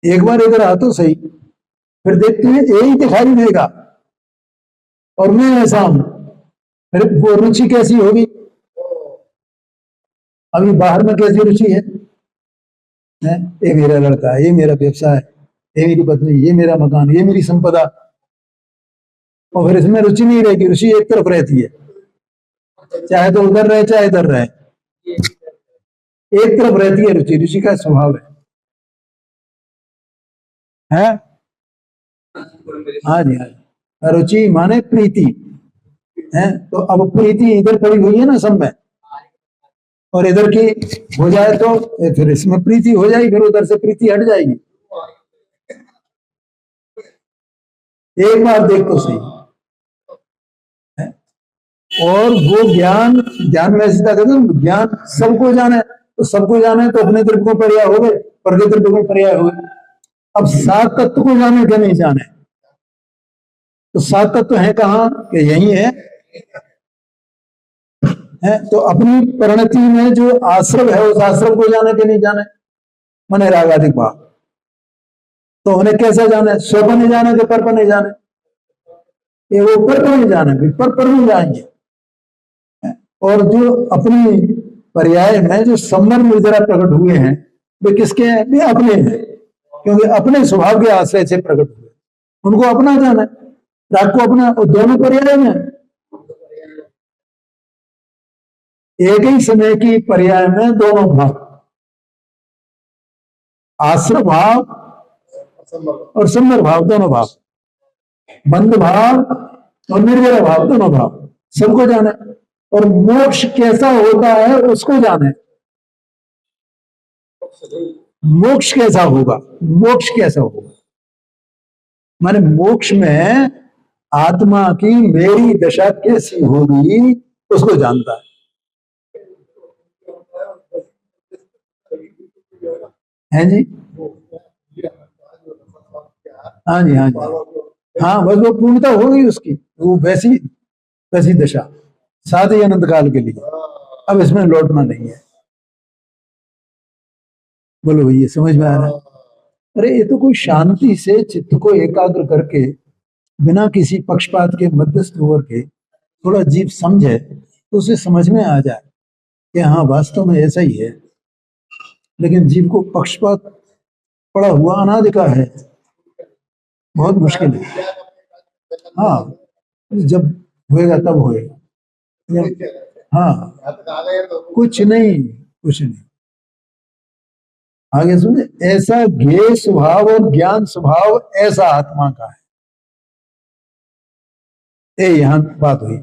एक बार इधर आ तो सही, फिर देखते हैं यही दिखाई देगा और मैं ऐसा हूं, फिर वो रुचि कैसी होगी? अभी बाहर में कैसी रुचि है? ये मेरा लड़का, ये मेरा व्यवसाय, ये मेरी पत्नी, ये मेरा मकान, ये मेरी संपदा। और फिर इसमें रुचि नहीं रहेगी, रुचि एक तरफ रहती है, चाहे तो उधर रहे चाहे इधर रहे, एक तरफ रहती है रुचि। रुचि का स्वभाव है? हाँ जी, हाँ जी। रुचि माने प्रीति है। तो अब प्रीति इधर पड़ी हुई है ना सब में, और इधर की हो जाए तो फिर इसमें प्रीति हो जाएगी, फिर उधर से प्रीति हट जाएगी। एक बार देख तो सही है। और वो ज्ञान, ज्ञान में ऐसा कहते हैं ज्ञान सबको जाने, तो सबको जाने तो अपने तरीके को पर्याय हो गए, परके तरीके को पर्याय हो गए। अब सात तत्व को जाने क्या नहीं जाने, तो सात तत्व है कहाँ कि यही है। तो अपनी परिणति में जो आश्रम है उस आश्रम को जाने के नहीं जाने, मने रागाधिक भाव। तो उन्हें कैसा जाने? स्व पर नहीं जाने कि पर नहीं जाने? ये वो पर नहीं जाने, पर नहीं जाएंगे। और जो अपनी पर्याय में जो संबंध जरा प्रकट हुए हैं वे किसके हैं? वे अपने हैं, क्योंकि अपने स्वभाव के आश्रय से प्रकट हुए, उनको अपना जाना है, राग को अपना। और दोनों पर्याय में एक ही समय की पर्याय में दोनों भाव, आश्रय भाव और संबर भाव, दोनों भाव, बंध भाव और निर्जर भाव, दोनों भाव सबको जाने। और मोक्ष कैसा होता है उसको जाने। मोक्ष कैसा होगा? मोक्ष कैसा होगा माने मोक्ष में आत्मा की मेरी दशा कैसी होगी उसको जानता है जी। हाँ जी, हाँ जी, हाँ, बस वो पूर्णता होगी उसकी, वो वैसी वैसी दशा साथ ही अनंत काल के लिए। अब इसमें लौटना नहीं है। बोलो भैया, समझ में आ रहा है? अरे ये तो कोई शांति से चित्त को एकाग्र करके बिना किसी पक्षपात के मध्यस्थ होकर के थोड़ा जीव समझे तो उसे समझ में आ जाए कि हाँ वास्तव में ऐसा ही है। लेकिन जीव को पक्षपात पड़ा हुआ अनादि का है, बहुत मुश्किल है। हाँ, जब होएगा तब होएगा। हाँ, कुछ नहीं, कुछ नहीं। आगे सुने, ऐसा ज्ञेय स्वभाव और ज्ञान स्वभाव ऐसा आत्मा का है। ये यहां बात हुई।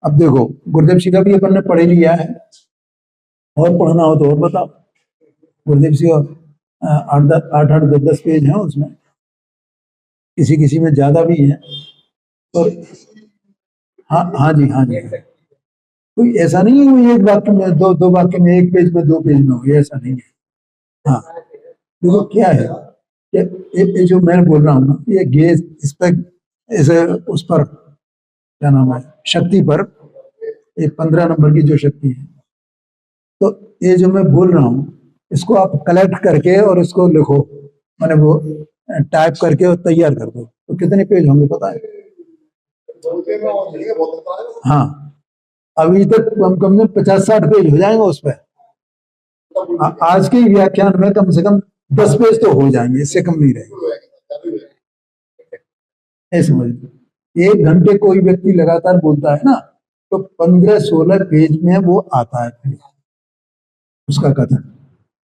अब देखो, गुरुदेव जी का भी अपन ने पढ़ लिया है, और पढ़ना हो तो और बताओ। गुरुदेव जी 8-8 10 पेज हैं उसमें, किसी किसी में ज्यादा भी है। और हाँ, हाँ जी, हाँ जी, कोई ऐसा नहीं है कोई एक वाक्य में दो वाक्य में, एक पेज में 2 पेज में हो, ऐसा नहीं है। हाँ, देखो क्या है, ये जो मैं बोल रहा हूँ ना, ये गेज इस पर, इसे उस पर क्या नाम है, शक्ति पर, ये 15 नंबर की जो शक्ति है, तो ये जो मैं बोल रहा हूँ इसको आप कलेक्ट करके और इसको लिखो, मैंने वो टाइप करके और तैयार कर दो, तो कितने पेज होंगे पता है? हाँ, अभी तक कम से कम 50-60 पेज हो जाएंगे उस पर। आज के व्याख्यान में कम से कम 10 पेज तो हो जाएंगे, इससे कम नहीं रहेंगे। समझ, 1 घंटे कोई व्यक्ति लगातार बोलता है ना, तो 15-16 पेज में वो आता है उसका कथन।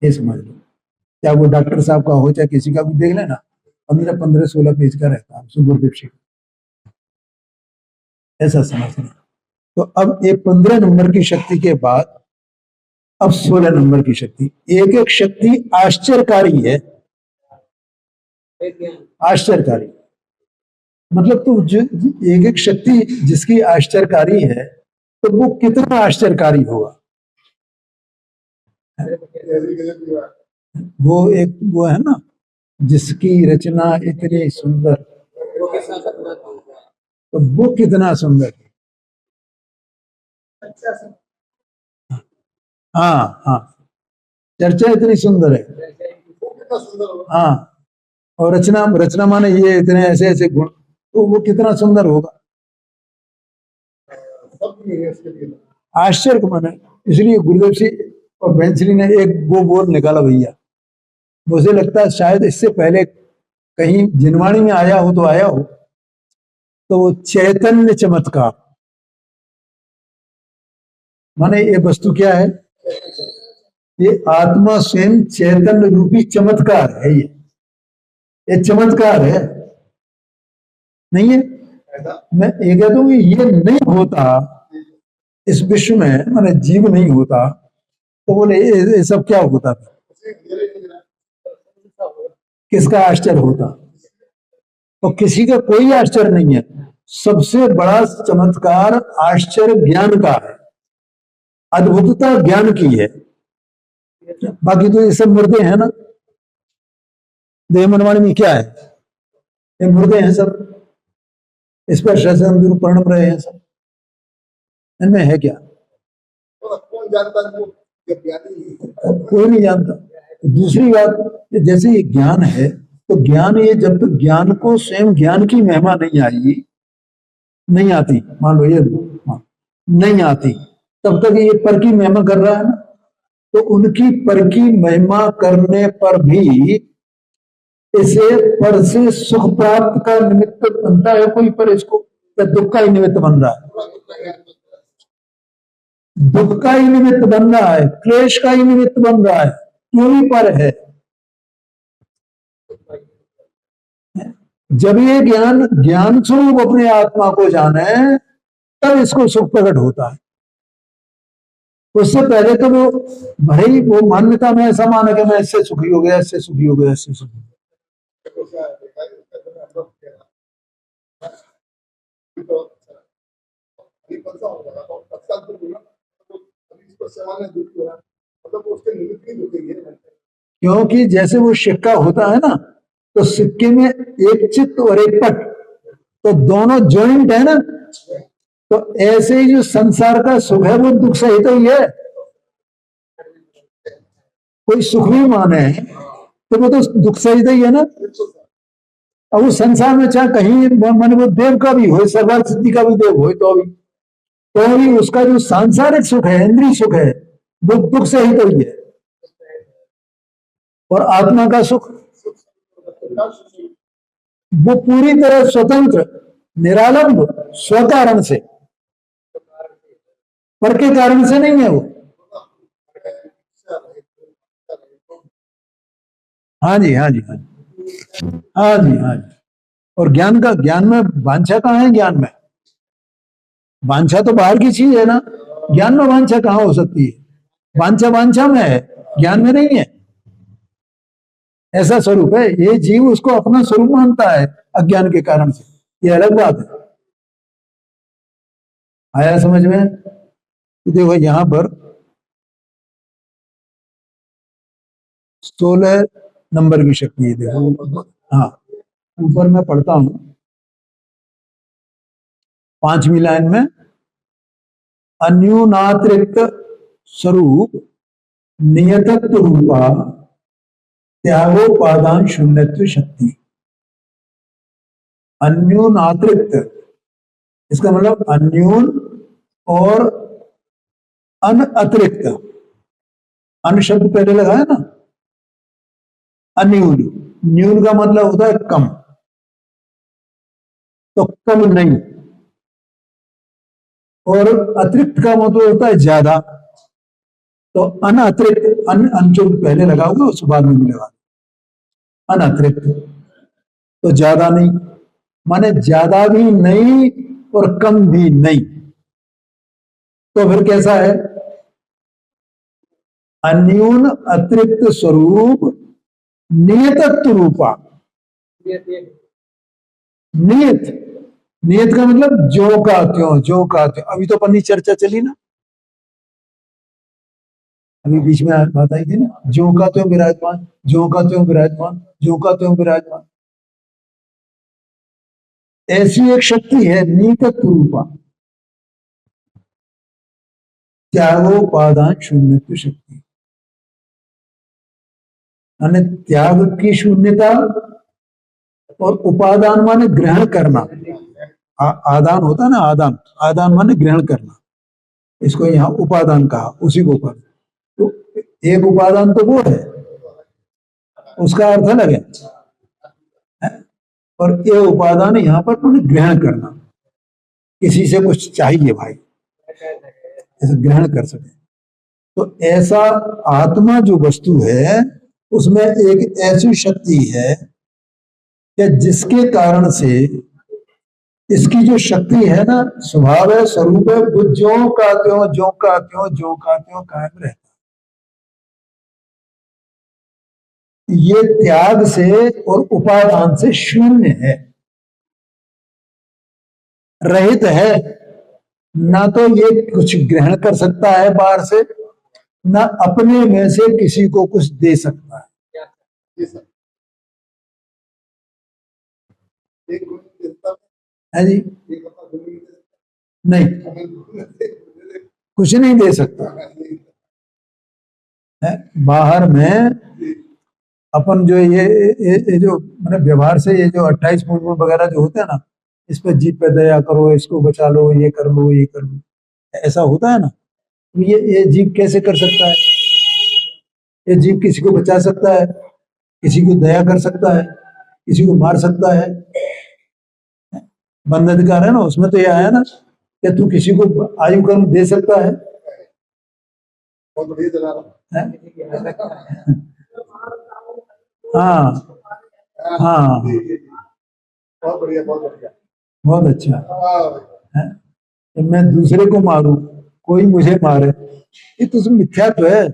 ये समझ लो, क्या वो डॉक्टर साहब का हो चाहे किसी का भी देख लेना, 15-16 पेज का रहता है सुगुरुदेव जी, ऐसा समझना। तो अब ये 15 नंबर की शक्ति के बाद अब 16 नंबर की शक्ति। एक एक शक्ति आश्चर्यकारी है, आश्चर्यकारी मतलब तो जो एक एक शक्ति जिसकी आश्चर्यकारी है, तो वो कितना आश्चर्यकारी होगा। वो एक वो है ना, जिसकी रचना इतनी सुंदर, तो वो कितना सुंदर है। हाँ, हाँ, चर्चा इतनी सुंदर है, हाँ, और रचना रचना माने ये इतने ऐसे ऐसे गुण, तो वो कितना सुंदर होगा। आश्चर्य माने, इसलिए गुरुदेव सिंह और बेंचली ने एक वो बोल निकाला भैया, मुझे लगता है शायद इससे पहले कहीं जिनवाणी में आया हो तो आया हो, तो वो चैतन्य चमत्कार माने ये वस्तु क्या है, ये आत्मा स्वयं चैतन्य रूपी चमत्कार है। ये चमत्कार है, नहीं है। मैं ये कहता हूं ये नहीं होता इस विश्व में, माने जीव नहीं होता तो बोले ये सब क्या होता था, किसका आश्चर्य होता। तो किसी का कोई आश्चर्य नहीं है। सबसे बड़ा चमत्कार आश्चर्य ज्ञान का है, अद्भुतता ज्ञान की है। बाकी तो ये सब मुर्दे हैं ना, देह मनवाणी में क्या है, ये मुर्दे हैं सब, इस पर हम दुरुपरिणाम रहे हैं सब, इनमें है क्या, कोई नहीं जानता। दूसरी बात, जैसे ये ज्ञान है तो ज्ञान, ये जब तक ज्ञान को स्वयं ज्ञान की महिमा नहीं आई, नहीं आती, मान लो ये नहीं आती, तब तक ये पर की महिमा कर रहा है ना। तो उनकी पर की महिमा करने पर भी इसे पर से सुख प्राप्त का निमित्त बनता है कोई, पर इसको या दुख का ही निमित्त बन रहा है, दुख का ही निमित्त बन रहा है, क्लेश का ही निमित्त बन रहा है, क्यों भी पर है। जब ये ज्ञान स्वरूप अपने आत्मा को जाने तब इसको सुख प्रकट होता है। उससे पहले तो वो भाई वो मान्यता में ऐसा माना कि मैं इससे सुखी हो गया, इससे सुखी हो गया, इससे सुखी हो गया। क्योंकि जैसे वो सिक्का होता है ना, तो सिक्के में एक चित्त और एक पट, तो दोनों जॉइंट है ना, तो ऐसे ही जो संसार का सुख है वो दुख सहित ही है। कोई सुख भी माने तो वो तो दुख सहित ही है ना। अब उस संसार में चाहे कहीं माने वो देव का भी हो, सर्वार सिद्धि का भी देव हो, तो भी उसका जो सांसारिक सुख है, इंद्रिय सुख है, वो दुख सहित ही है। और आत्मा का सुख वो पूरी तरह स्वतंत्र, निरालंब, स्वकारण से, पर के कारण से नहीं है वो। हाँ जी, हाँ जी, हाँ जी, हाँ जी, हाँ जी। और ज्ञान में वांछा कहाँ है, ज्ञान में वांछा तो बाहर की चीज है ना, ज्ञान में वांछा कहाँ हो सकती है, वांछा वांछा में है, ज्ञान में नहीं है। ऐसा स्वरूप है, ये जीव उसको अपना स्वरूप मानता है अज्ञान के कारण से, ये अलग बात है। आया समझ में? देखो यहां पर 16 नंबर की शक्ति है, देखो। हाँ, ऊपर मैं पढ़ता हूं 5वीं लाइन में, अन्यूनातिरिक्त स्वरूप नियतत्व रूपा त्यागोपादान शून्यत्व शक्ति। अन्यून अतिरिक्त, इसका मतलब अन्यून और अन अतिरिक्त, अन शब्द पहले लगा है ना, अन्यून, न्यून का मतलब होता है कम, तो कम नहीं, और अतिरिक्त का मतलब होता है ज्यादा, तो अन अतिरिक्त, अन जो पहले लगा हुआ उसके बाद में भी लगा, अन अतिरिक्त तो ज्यादा नहीं, माने ज्यादा भी नहीं और कम भी नहीं, तो फिर कैसा है, अन्यून अतिरिक्त स्वरूप नियतत्व रूपा। नियत, नियत का मतलब जो का त्यों, जो का त्यों। अभी तो अपनी चर्चा चली ना, अभी बीच में बात आई थी ना, जो का त्यों विराजमान, जो का त्यों विराजमान, जो का त्यों विराजमान। ऐसी एक शक्ति है नियतत्व रूपा, त्यागोपादान शून्यत्व शक्ति। माने त्याग की शून्यता, और उपादान माने ग्रहण करना। आदान होता है ना, आदान, आदान माने ग्रहण करना, इसको यहाँ उपादान कहा, उसी को उपादान। तो एक उपादान तो वो है, उसका अर्थ अलग है, और ये उपादान यहाँ पर मैंने ग्रहण करना, किसी से कुछ चाहिए भाई, ऐसे ग्रहण कर सके। तो ऐसा आत्मा जो वस्तु है, उसमें एक ऐसी शक्ति है कि जिसके कारण से इसकी जो शक्ति है ना, स्वभाव है, स्वरूप है, वो ज्यों का त्यों, ज्यों का त्यों, ज्यों का त्यों कायम रहता। ये त्याग से और उपादान से शून्य है, रहित है। ना तो ये कुछ ग्रहण कर सकता है बाहर से, ना अपने में से किसी को कुछ दे सकता है जी, नहीं, कुछ नहीं दे सकता है। बाहर में अपन जो ये जो मतलब व्यवहार से ये जो 28 गुण वगैरह जो होते हैं ना, इस पे जीव पे दया करो, इसको बचा लो, ये कर लो, ये कर लो, ऐसा होता है ना। तो ये जीव कैसे कर सकता है? ये जीव किसी को बचा सकता है, किसी को दया कर सकता है, किसी को मार सकता है। बंध अधिकार है ना, उसमें तो ये आया ना कि तू किसी को आयु कर्म दे सकता है। हाँ हाँ, बहुत बढ़िया, बहुत बढ़िया, बहुत अच्छा है। मैं दूसरे को मारूं, कोई मुझे मारे, ये तो मिथ्यात्व है।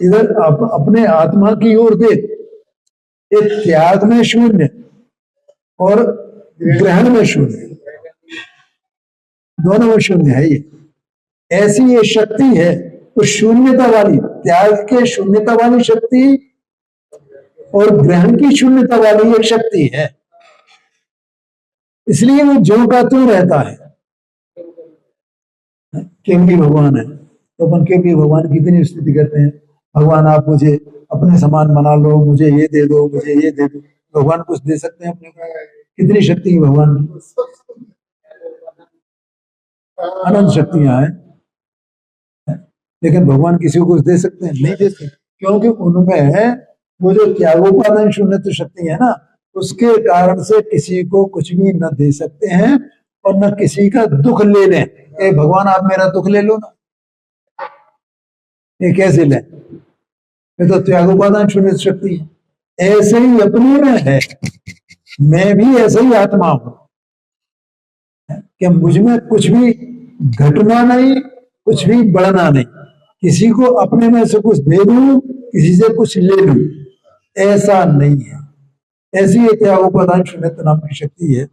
इधर अपने आत्मा की ओर देख, एक त्याग में शून्य और ग्रहण में शून्य, दोनों में शून्य है। ये ऐसी ये शक्ति है, उस शून्यता वाली, त्याग के शून्यता वाली शक्ति और ग्रहण की शून्यता वाली एक शक्ति है, इसलिए वो ज्यों का त्यों रहता है। केवली भगवान है, तो अपन केवली भगवान की इतनी स्तुति करते हैं, भगवान आप मुझे अपने समान बना लो, मुझे ये दे दो, मुझे ये दे दो। भगवान कुछ दे सकते हैं अपने को? कितनी शक्ति है भगवान की, अनंत शक्तियां हैं, लेकिन भगवान किसी को कुछ दे सकते हैं? नहीं दे सकते, क्योंकि उनमें वो जो त्यागोपादान शून्य तो शक्ति है ना, उसके कारण से किसी को कुछ भी न दे सकते हैं और न किसी का दुख ले लें। ए भगवान आप मेरा दुख ले लो ना, ये कैसे लें? ये तो त्यागोपादान शून्य शक्ति है। ऐसे ही अपने में है, मैं भी ऐसे ही आत्मा हूं कि मुझ में कुछ भी घटना नहीं, कुछ भी बढ़ना नहीं, किसी को अपने में से कुछ दे दूं, किसी से कुछ ले लूं, ऐसा नहीं है। ऐसी एक त्यागोपादान शून्यता नाम की शक्ति है।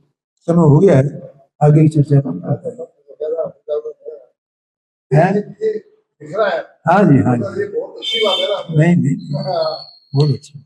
समय हो गया है, आगे की चर्चा करते हैं। हाँ जी, हाँ जी, नहीं नहीं, बहुत अच्छा।